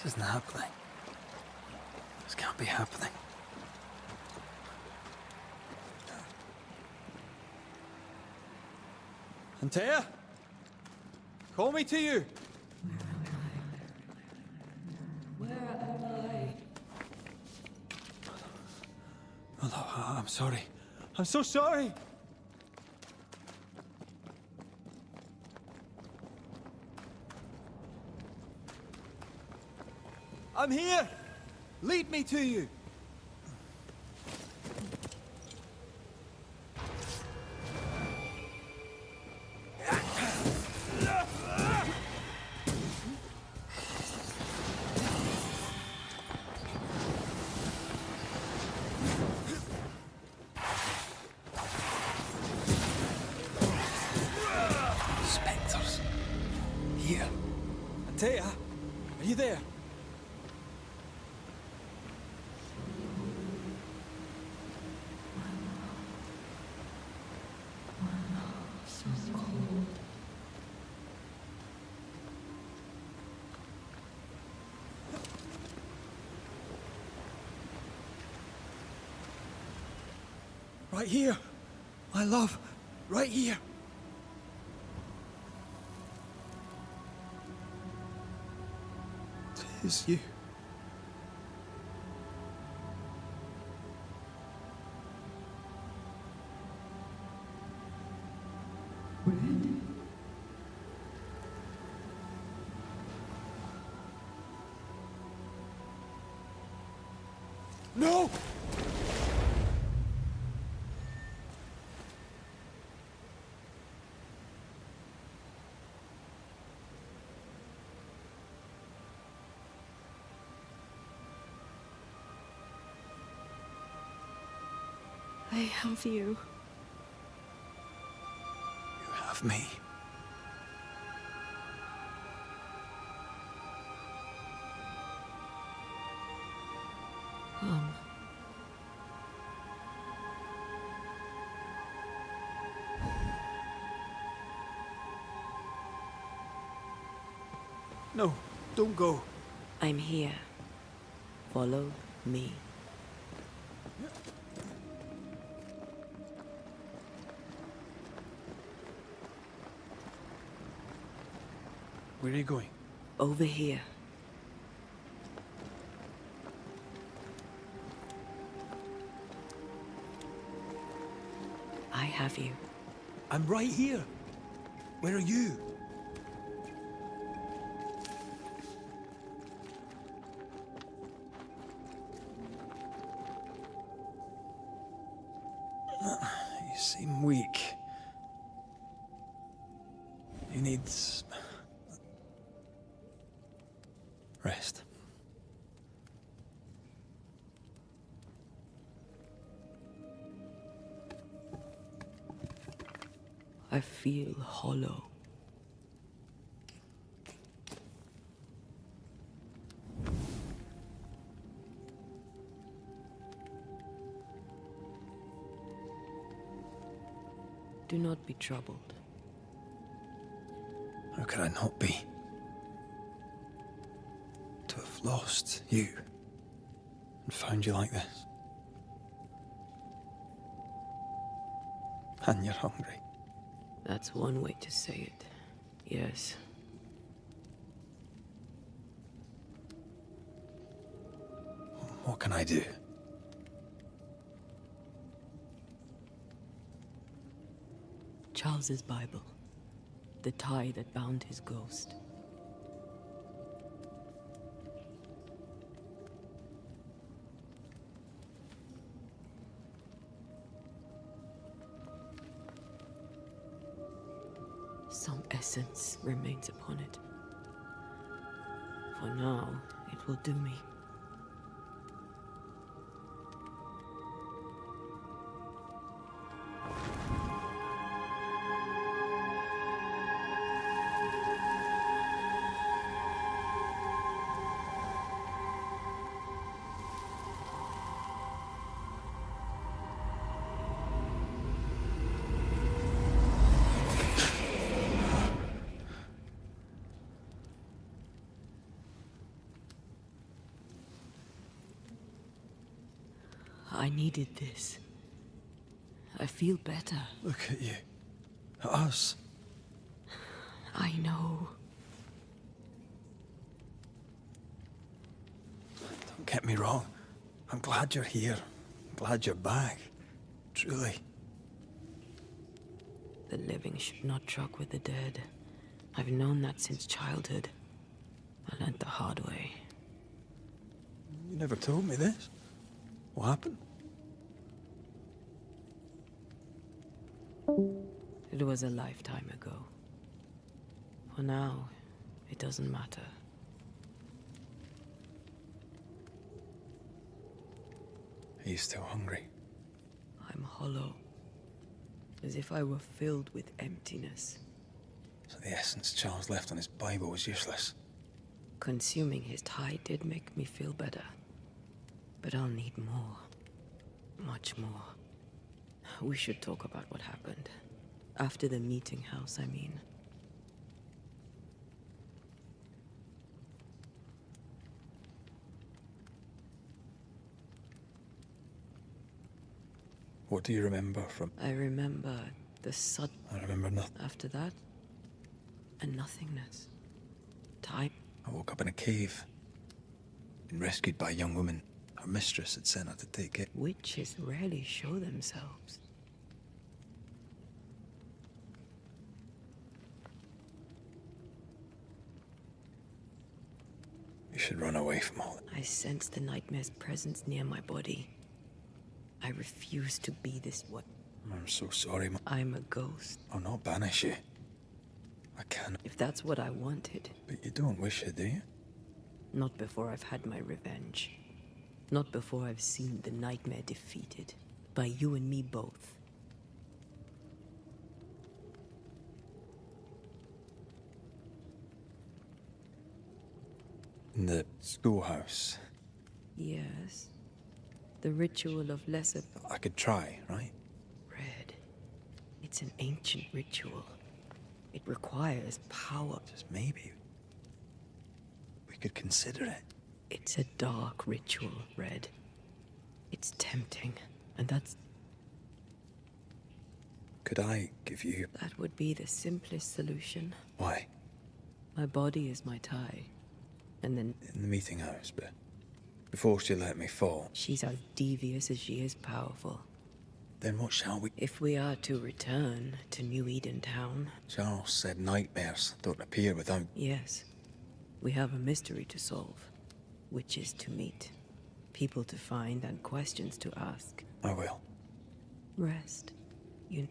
This isn't happening. This can't be happening. Antea? Call me to you. Where am I? Oh, I'm sorry. I'm so sorry. I'm here! Lead me to you! Spectres. Here. Antea, are you there? Right here, my love, right here. Tis you. No! I have you. You have me. No, don't go. I'm here. Follow me. Where are you going? Over here. I have you. I'm right here. Where are you? You seem weak. You need rest. I feel hollow. Do not be troubled. How could I not be? To have lost you and found you like this. And you're hungry. That's one way to say it. Yes. What can I do? Charles's Bible. The tie that bound his ghost. Some essence remains upon it. For now, it will do me. I needed this. I feel better. Look at you. At us. I know. Don't get me wrong. I'm glad you're here. I'm glad you're back. Truly. The living should not truck with the dead. I've known that since childhood. I learned the hard way. You never told me this. What happened? It was a lifetime ago. For now, it doesn't matter. Are you still hungry? I'm hollow. As if I were filled with emptiness. So the essence Charles left on his Bible was useless. Consuming his tie did make me feel better. But I'll need more. Much more. We should talk about what happened. After the meeting house, I mean. What do you remember from... I remember the sudden... I remember nothing. After that, a nothingness. Time. I woke up in a cave. Been rescued by a young woman. Her mistress had sent her to take it. Witches rarely show themselves. You should run away from all that. I sense the nightmare's presence near my body. I refuse to be this what? I'm so sorry, I'm a ghost. I'll not banish you. I can't. If that's what I wanted. But you don't wish it, do you? Not before I've had my revenge. Not before I've seen the nightmare defeated. By you and me both. In the schoolhouse. Yes. The ritual of lesser... I could try, right? Red. It's an ancient ritual. It requires power. Just maybe. We could consider it. It's a dark ritual, Red. It's tempting, and that's... Could I give you... That would be the simplest solution. Why? My body is my tie. And then... In the meeting house, but... Before she let me fall... She's as devious as she is powerful. Then what shall we... If we are to return to New Eden Town... Charles said nightmares don't appear without... Yes. We have a mystery to solve. Witches to meet. People to find and questions to ask. I will. Rest. You...